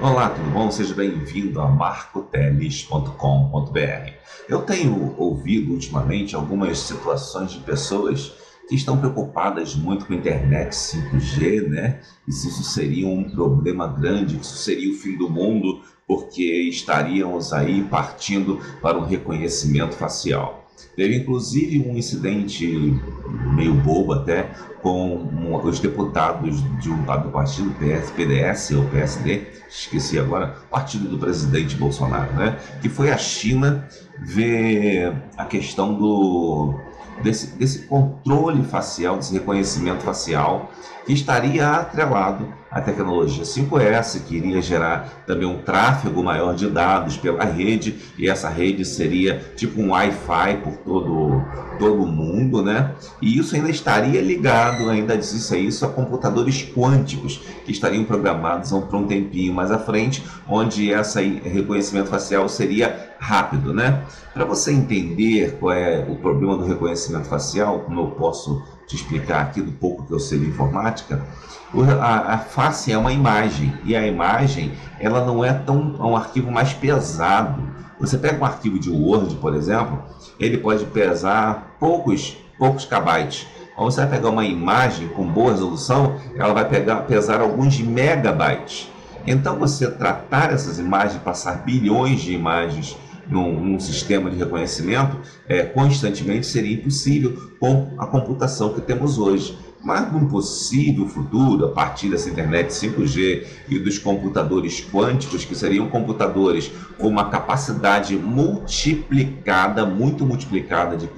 Olá, tudo bom? Seja bem-vindo a marcoteles.com.br. Eu tenho ouvido ultimamente algumas situações de pessoas que estão preocupadas muito com a internet 5G, né? E se isso seria um problema grande, que isso seria o fim do mundo, porque estaríamos aí partindo para um reconhecimento facial. Teve inclusive um incidente meio bobo até com os deputados do partido PDS ou PSD, esqueci agora, partido do presidente Bolsonaro, né? Que foi à China ver a questão desse controle facial, desse reconhecimento facial, que estaria atrelado à tecnologia 5S, que iria gerar também um tráfego maior de dados pela rede, e essa rede seria tipo um Wi-Fi por todo o mundo, né? E isso ainda estaria ligado, ainda disse isso, a computadores quânticos, que estariam programados para um tempinho mais à frente, onde esse reconhecimento facial seria rápido, né? Para você entender qual é o problema do reconhecimento facial, como eu posso te explicar aqui do pouco que eu sei de informática, a face é uma imagem, e a imagem ela não é um arquivo mais pesado. Você pega um arquivo de Word, por exemplo, ele pode pesar poucos kbytes. Ou você vai pegar uma imagem com boa resolução, ela vai pesar alguns megabytes. Então você tratar essas imagens, passar bilhões de imagens num sistema de reconhecimento constantemente seria impossível com a computação que temos hoje. Mas num possível futuro, a partir dessa internet 5G e dos computadores quânticos, que seriam computadores com uma capacidade multiplicada, muito multiplicada de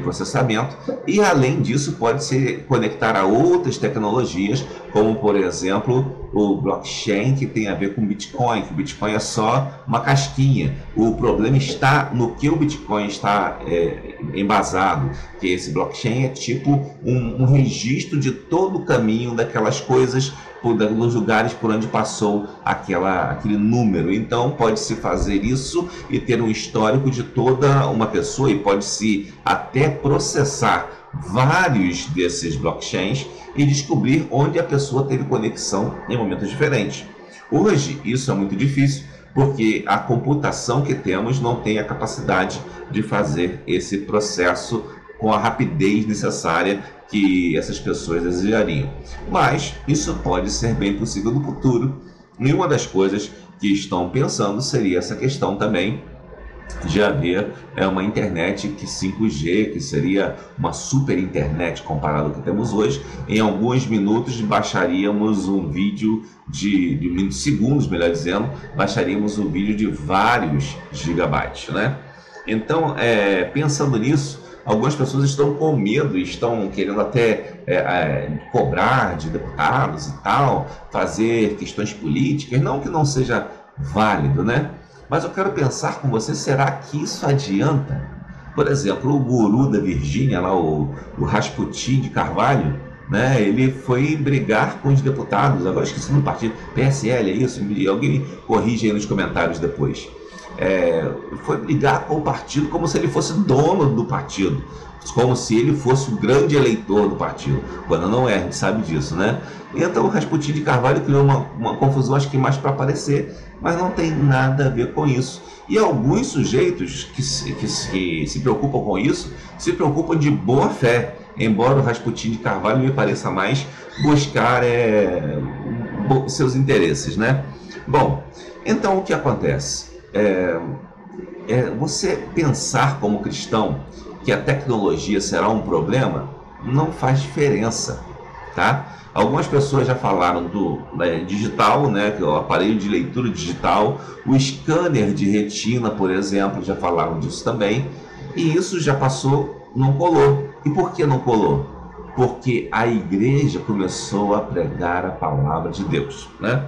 processamento, e além disso pode se conectar a outras tecnologias, como por exemplo o blockchain, que tem a ver com Bitcoin, que o Bitcoin é só uma casquinha. O problema está no que o Bitcoin está embasado, que esse blockchain é tipo um registro de todo o caminho daquelas coisas, nos lugares por onde passou aquele número. Então pode-se fazer isso e ter um histórico de toda uma pessoa, e pode-se até processar vários desses blockchains e descobrir onde a pessoa teve conexão em momentos diferentes. Hoje isso é muito difícil, porque a computação que temos não tem a capacidade de fazer esse processo com a rapidez necessária que essas pessoas desejariam. Mas isso pode ser bem possível no futuro. E uma das coisas que estão pensando seria essa questão também de haver uma internet 5G, que seria uma super internet comparado ao que temos hoje. Em alguns minutos baixaríamos um vídeo de segundos, melhor dizendo, baixaríamos um vídeo de vários gigabytes, né? Então, pensando nisso, algumas pessoas estão com medo, estão querendo até cobrar de deputados e tal, fazer questões políticas, não que não seja válido, né? Mas eu quero pensar com você, será que isso adianta? Por exemplo, o guru da Virgínia, lá, o Rasputin de Carvalho, né, ele foi brigar com os deputados, agora esqueci no partido, PSL, é isso? Alguém me corrige aí nos comentários depois. Foi brigar com o partido como se ele fosse dono do partido, como se ele fosse o grande eleitor do partido, quando não é, a gente sabe disso, né? Então o Rasputin de Carvalho criou uma confusão, acho que mais para aparecer, mas não tem nada a ver com isso. E alguns sujeitos que se preocupam com isso, se preocupam de boa fé, embora o Rasputin de Carvalho me pareça mais buscar seus interesses, né? Bom, então o que acontece? Você pensar como cristão que a tecnologia será um problema não faz diferença, tá? Algumas pessoas já falaram do digital, né, que é o aparelho de leitura digital, o scanner de retina, por exemplo, já falaram disso também, e isso já passou, não colou. E por que não colou? Porque a igreja começou a pregar a palavra de Deus, né?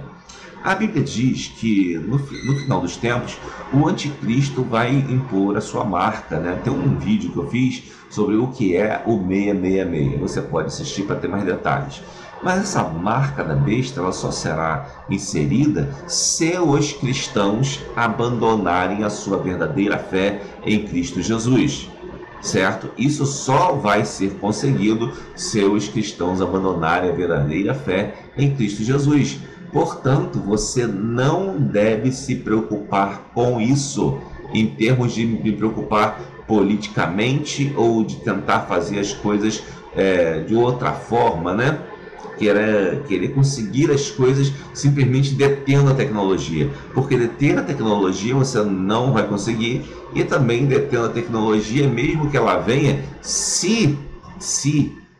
A Bíblia diz que no final dos tempos o anticristo vai impor a sua marca, né? Tem um vídeo que eu fiz sobre o que é o 666, você pode assistir para ter mais detalhes. Mas essa marca da besta ela só será inserida se os cristãos abandonarem a sua verdadeira fé em Cristo Jesus, certo? Isso só vai ser conseguido se os cristãos abandonarem a verdadeira fé em Cristo Jesus. portanto, você não deve se preocupar com isso, em termos de me preocupar politicamente ou de tentar fazer as coisas de outra forma, né? Querer conseguir as coisas simplesmente detendo a tecnologia, porque deter a tecnologia você não vai conseguir, e também detendo a tecnologia, mesmo que ela venha, se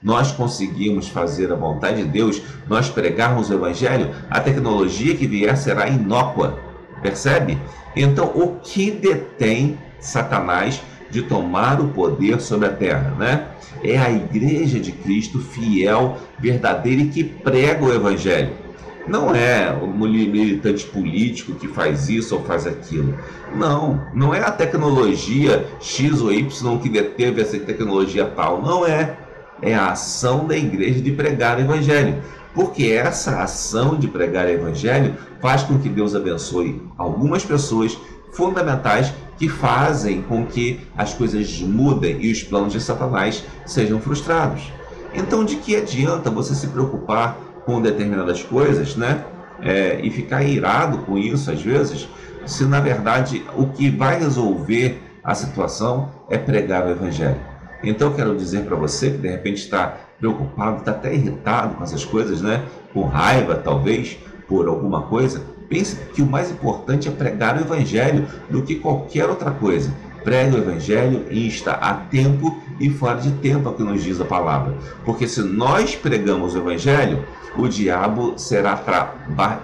nós conseguirmos fazer a vontade de Deus, nós pregarmos o Evangelho, a tecnologia que vier será inócua, percebe? Então, o que detém Satanás de tomar o poder sobre a terra, né? É a igreja de Cristo fiel, verdadeira e que prega o Evangelho. Não é o militante político que faz isso ou faz aquilo. Não é a tecnologia X ou Y que deteve essa tecnologia tal. Não é. É a ação da igreja de pregar o Evangelho. Porque essa ação de pregar o Evangelho faz com que Deus abençoe algumas pessoas fundamentais que fazem com que as coisas mudem e os planos de Satanás sejam frustrados. Então, de que adianta você se preocupar com determinadas coisas, né? E ficar irado com isso às vezes, se na verdade o que vai resolver a situação é pregar o Evangelho. Então, eu quero dizer para você que de repente está preocupado, está até irritado com essas coisas, né? Com raiva, talvez, por alguma coisa. Pense que o mais importante é pregar o Evangelho do que qualquer outra coisa. Pregue o Evangelho e está a tempo e fora de tempo, é o que nos diz a palavra. Porque se nós pregamos o Evangelho, o diabo será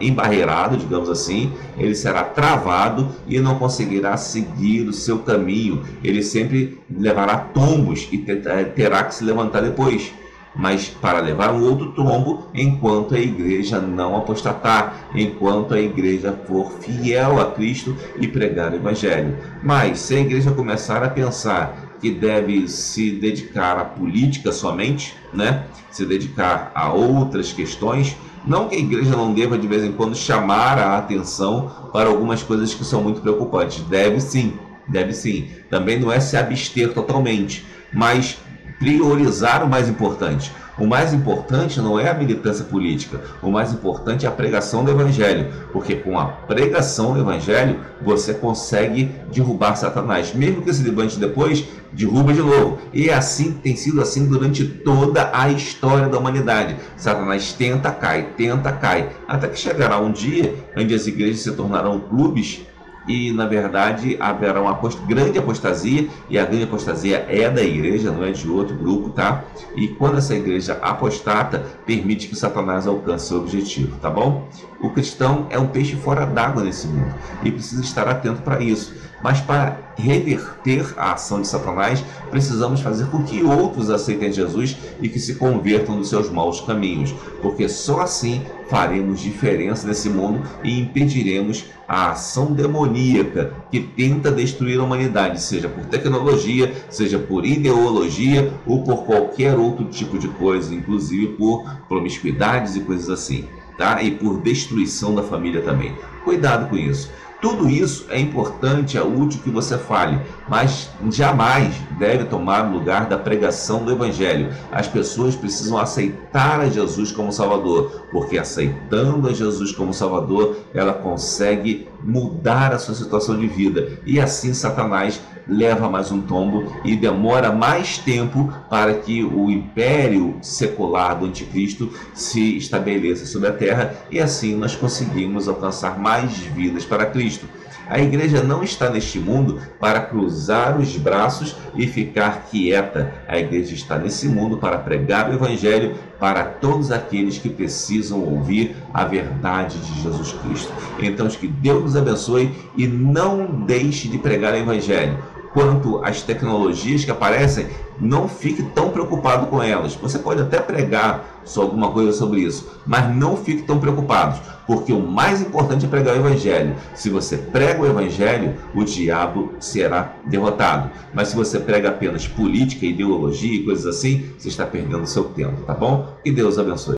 embarreirado, digamos assim, ele será travado e não conseguirá seguir o seu caminho. Ele sempre levará tombos e terá que se levantar depois. Mas para levar um outro tombo enquanto a igreja não apostatar, enquanto a igreja for fiel a Cristo e pregar o Evangelho. Mas se a igreja começar a pensar que deve se dedicar à política somente, né? Se dedicar a outras questões, não que a igreja não deva de vez em quando chamar a atenção para algumas coisas que são muito preocupantes. Deve sim. Também não é se abster totalmente, mas priorizar o mais importante. O mais importante não é a militância política, o mais importante é a pregação do Evangelho, porque com a pregação do Evangelho você consegue derrubar Satanás, mesmo que se levante depois, derruba de novo. E assim tem sido assim durante toda a história da humanidade. Satanás tenta, cai, até que chegará um dia onde as igrejas se tornarão clubes e na verdade haverá uma grande apostasia, e a grande apostasia é da igreja, não é de outro grupo, tá? E quando essa igreja apostata, permite que Satanás alcance seu objetivo, tá bom? O cristão é um peixe fora d'água nesse mundo e precisa estar atento para isso. Mas para reverter a ação de Satanás, precisamos fazer com que outros aceitem Jesus e que se convertam dos seus maus caminhos, porque só assim faremos diferença nesse mundo e impediremos a ação demoníaca que tenta destruir a humanidade, seja por tecnologia, seja por ideologia ou por qualquer outro tipo de coisa, inclusive por promiscuidades e coisas assim, tá? E por destruição da família também. Cuidado com isso. Tudo isso é importante, é útil que você fale, mas jamais deve tomar o lugar da pregação do Evangelho. As pessoas precisam aceitar a Jesus como Salvador, porque aceitando a Jesus como Salvador, ela consegue mudar a sua situação de vida. E assim Satanás leva mais um tombo e demora mais tempo para que o império secular do anticristo se estabeleça sobre a terra, e assim nós conseguimos alcançar mais vidas para Cristo. A igreja não está neste mundo para cruzar os braços e ficar quieta. A igreja está nesse mundo para pregar o Evangelho para todos aqueles que precisam ouvir a verdade de Jesus Cristo. Então, que Deus nos abençoe e não deixe de pregar o Evangelho. Quanto às tecnologias que aparecem, não fique tão preocupado com elas. Você pode até pregar alguma coisa sobre isso, mas não fique tão preocupado, porque o mais importante é pregar o Evangelho. Se você prega o Evangelho, o diabo será derrotado. Mas se você prega apenas política, ideologia e coisas assim, você está perdendo o seu tempo, tá bom? Que Deus abençoe.